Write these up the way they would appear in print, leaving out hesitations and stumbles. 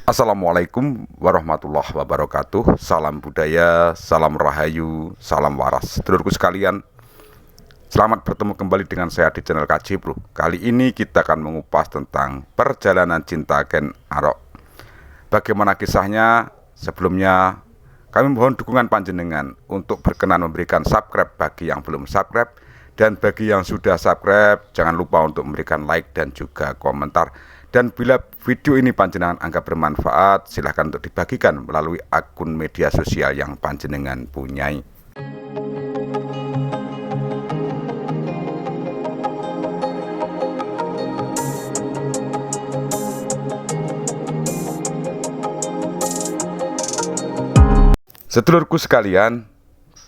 Assalamualaikum warahmatullahi wabarakatuh. Salam budaya, salam rahayu, salam waras. Sedulurku sekalian, selamat bertemu kembali dengan saya di channel KJ Bro. Kali ini kita akan mengupas tentang perjalanan cinta Ken Arok. Bagaimana kisahnya? Sebelumnya kami mohon dukungan panjenengan untuk berkenan memberikan subscribe bagi yang belum subscribe, dan bagi yang sudah subscribe jangan lupa untuk memberikan like dan juga komentar. Dan bila video ini panjenengan anggap bermanfaat, silahkan untuk dibagikan melalui akun media sosial yang panjenengan punyai. Sedulurku sekalian,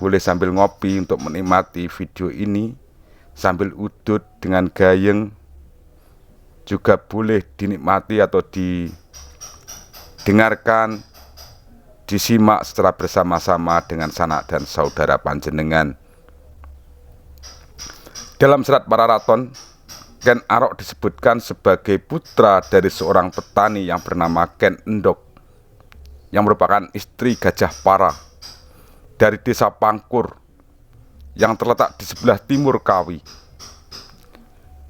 boleh sambil ngopi untuk menikmati video ini, sambil udut dengan gayeng, juga boleh dinikmati atau didengarkan, disimak secara bersama-sama dengan sanak dan saudara panjenengan. Dalam Serat Pararaton, Ken Arok disebutkan sebagai putra dari seorang petani yang bernama Ken Endok, yang merupakan istri Gajah Para dari desa Pangkur yang terletak di sebelah timur Kawi.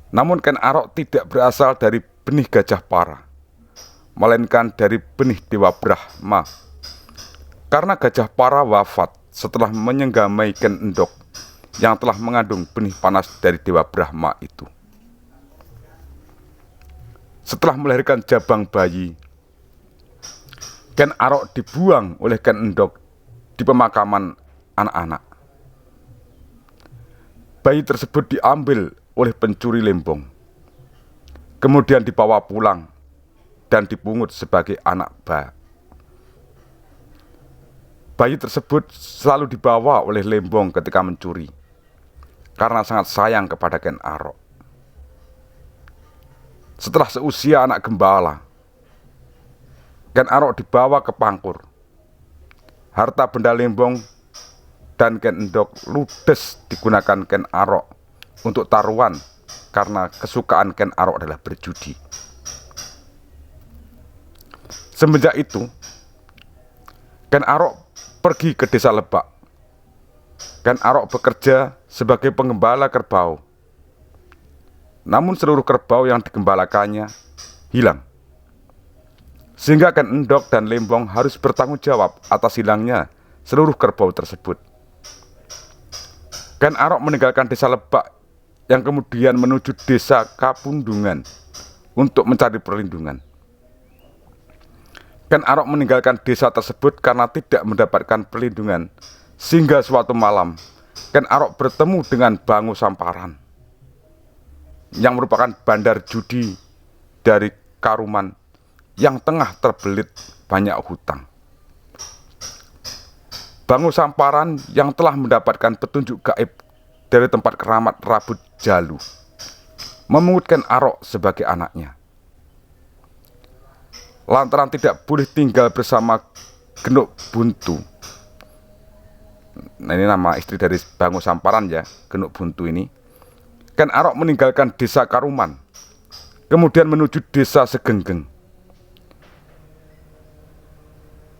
Namun Ken Arok tidak berasal dari benih Gajah Para, melainkan dari benih Dewa Brahma. Karena Gajah Para wafat setelah menyenggamai Ken Endok yang telah mengandung benih panas dari Dewa Brahma itu. Setelah melahirkan jabang bayi, Ken Arok dibuang oleh Ken Endok di pemakaman anak-anak. Bayi tersebut diambil oleh pencuri lembong, kemudian dibawa pulang dan dipungut sebagai anak bayi tersebut selalu dibawa oleh lembong ketika mencuri, karena sangat sayang kepada Ken Arok. Setelah seusia anak gembala, Ken Arok dibawa ke Pangkur. Harta benda lembong dan Ken Endok ludes digunakan Ken Arok untuk taruhan, karena kesukaan Ken Arok adalah berjudi. Semenjak itu, Ken Arok pergi ke desa Lebak. Ken Arok bekerja sebagai penggembala kerbau. Namun seluruh kerbau yang digembalakannya hilang, sehingga Ken Endok dan Lembong harus bertanggung jawab atas hilangnya seluruh kerbau tersebut. Ken Arok meninggalkan desa Lebak yang kemudian menuju desa Kapundungan untuk mencari perlindungan. Ken Arok meninggalkan desa tersebut karena tidak mendapatkan perlindungan, sehingga suatu malam Ken Arok bertemu dengan Bangu Samparan, yang merupakan bandar judi dari Karuman yang tengah terbelit banyak hutang. Bangu Samparan yang telah mendapatkan petunjuk gaib dari tempat keramat Rabut Jalu memungut Ken Arok sebagai anaknya. Lantaran tidak boleh tinggal bersama Genuk Buntu. Nah, ini nama istri dari Bangu Samparan ya, Genuk Buntu ini. Ken Arok meninggalkan desa Karuman, kemudian menuju desa Segenggeng.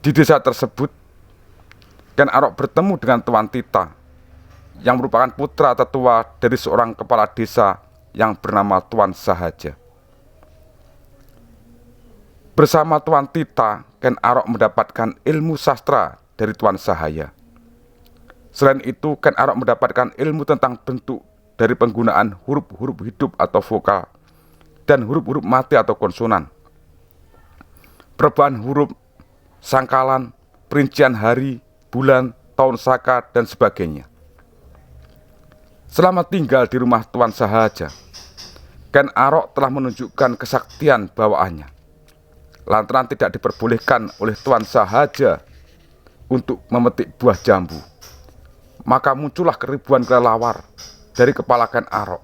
Di desa tersebut, Ken Arok bertemu dengan Tuan Tita, yang merupakan putra tetua dari seorang kepala desa yang bernama Tuan Sahaja. Bersama Tuan Tita, Ken Arok mendapatkan ilmu sastra dari Tuan Sahaya. Selain itu, Ken Arok mendapatkan ilmu tentang bentuk dari penggunaan huruf-huruf hidup atau vokal dan huruf-huruf mati atau konsonan, perubahan huruf, sangkalan, perincian hari, bulan, tahun saka, dan sebagainya. Selama tinggal di rumah Tuan Sahaja, Ken Arok telah menunjukkan kesaktian bawaannya. Lantaran tidak diperbolehkan oleh Tuan Sahaja untuk memetik buah jambu, maka muncullah keribuan kelelawar dari kepala Ken Arok.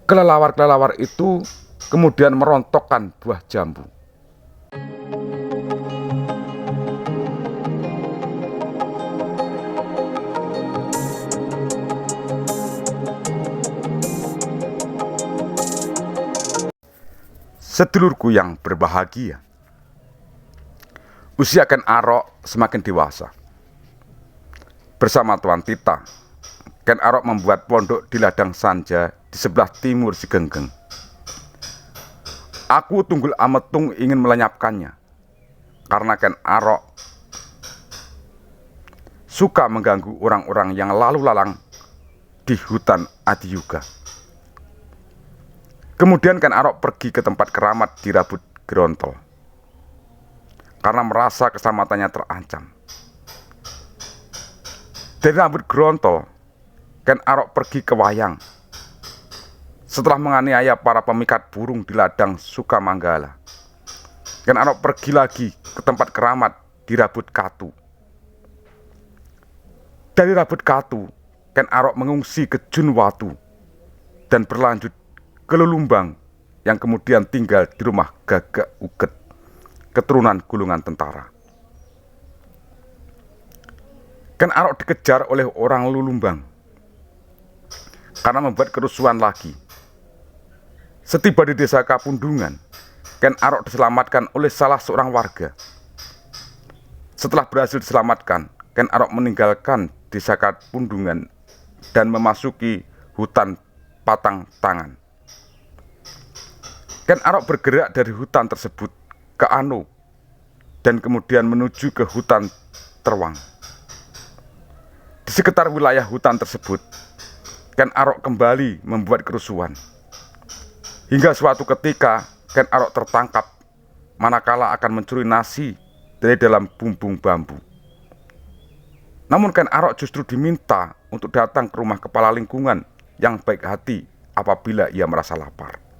Kelelawar-kelelawar itu kemudian merontokkan buah jambu. Sedulurku yang berbahagia, usia Ken Arok semakin dewasa. Bersama Tuan Tita, Ken Arok membuat pondok di ladang Sanja di sebelah timur Cigenggeng. Aku Tunggul Ametung ingin melenyapkannya, karena Ken Arok suka mengganggu orang-orang yang lalu lalang di hutan Adiuga. Kemudian Ken Arok pergi ke tempat keramat di Rabut Grontol karena merasa keselamatannya terancam. Dari Rabut Grontol, Ken Arok pergi ke Wayang setelah menganiaya para pemikat burung di ladang Sukamanggala. Ken Arok pergi lagi ke tempat keramat di Rabut Katu. Dari Rabut Katu, Ken Arok mengungsi ke Junwatu dan berlanjut ke Lulumbang yang kemudian tinggal di rumah Gagak Uget, keturunan gulungan tentara. Ken Arok dikejar oleh orang Lulumbang karena membuat kerusuhan lagi. Setiba di desa Kapundungan, Ken Arok diselamatkan oleh salah seorang warga. Setelah berhasil diselamatkan, Ken Arok meninggalkan desa Kapundungan dan memasuki hutan Patang Tangan. Ken Arok bergerak dari hutan tersebut ke Ano dan kemudian menuju ke hutan Terwang. Di sekitar wilayah hutan tersebut, Ken Arok kembali membuat kerusuhan. Hingga suatu ketika Ken Arok tertangkap manakala akan mencuri nasi dari dalam bumbung bambu. Namun Ken Arok justru diminta untuk datang ke rumah kepala lingkungan yang baik hati apabila ia merasa lapar.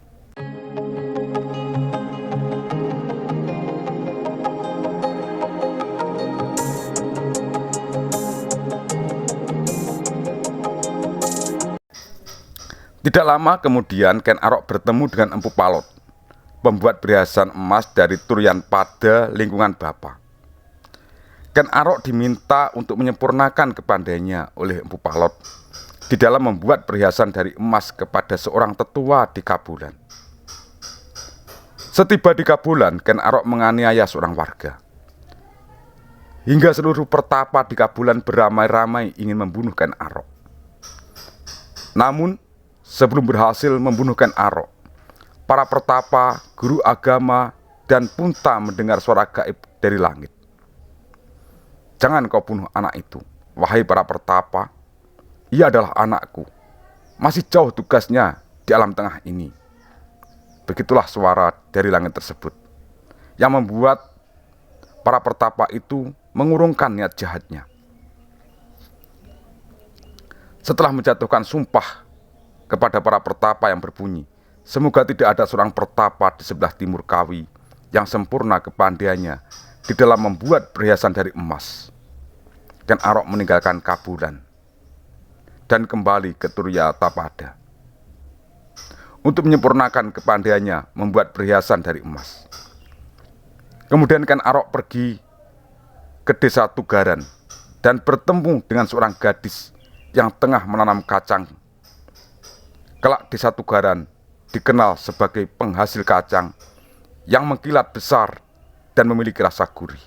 Tidak lama kemudian Ken Arok bertemu dengan Empu Palot, pembuat perhiasan emas dari Turian Pada lingkungan Bapa. Ken Arok diminta untuk menyempurnakan kepandaiannya oleh Empu Palot di dalam membuat perhiasan dari emas kepada seorang tetua di Kabulan. Setiba di Kabulan, Ken Arok menganiaya seorang warga. Hingga seluruh pertapa di Kabulan beramai-ramai ingin membunuh Ken Arok. Namun, sebelum berhasil membunuh Ken Arok, para pertapa, guru agama, dan punta mendengar suara gaib dari langit. Jangan kau bunuh anak itu, wahai para pertapa. Ia adalah anakku. Masih jauh tugasnya di alam tengah ini. Begitulah suara dari langit tersebut, yang membuat para pertapa itu mengurungkan niat jahatnya. Setelah menjatuhkan sumpah kepada para pertapa yang berbunyi, semoga tidak ada seorang pertapa di sebelah timur Kawi yang sempurna kepandaiannya di dalam membuat perhiasan dari emas, Ken Arok meninggalkan Kabulan dan kembali ke Turya Tapada untuk menyempurnakan kepandaiannya membuat perhiasan dari emas. Kemudian Ken Arok pergi ke desa Tugaran dan bertemu dengan seorang gadis yang tengah menanam kacang. Kelak desa Tugaran dikenal sebagai penghasil kacang yang mengkilat besar dan memiliki rasa gurih.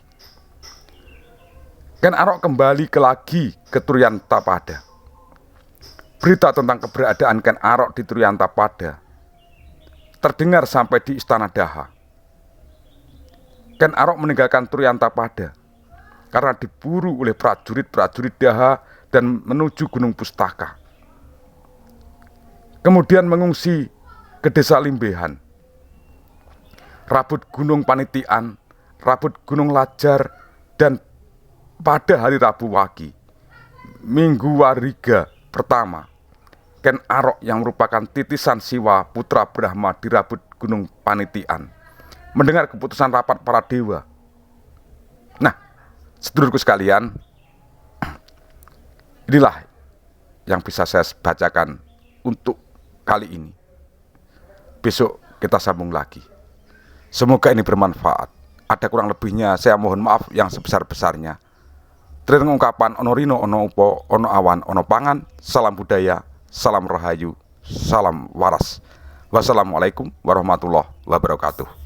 Ken Arok kembali lagi ke Turian Tapada. Berita tentang keberadaan Ken Arok di Turian Tapada terdengar sampai di Istana Daha. Ken Arok meninggalkan Turian Tapada karena diburu oleh prajurit-prajurit Daha dan menuju Gunung Pustaka. Kemudian mengungsi ke desa Limbehan, Rabut Gunung Panitian, Rabut Gunung Lajar, dan pada hari Rabu Wage, Minggu Wariga pertama, Ken Arok yang merupakan titisan Siwa putra Brahma di Rabut Gunung Panitian mendengar keputusan rapat para dewa. Nah, sedulurku sekalian, inilah yang bisa saya bacakan untuk kali ini. Besok kita sambung lagi. Semoga ini bermanfaat. Ada kurang lebihnya saya mohon maaf yang sebesar-besarnya. Terima ungkapan ono rino, ono upo, ono awan, ono pangan. Salam budaya, salam rahayu, salam waras. Wassalamualaikum warahmatullahi wabarakatuh.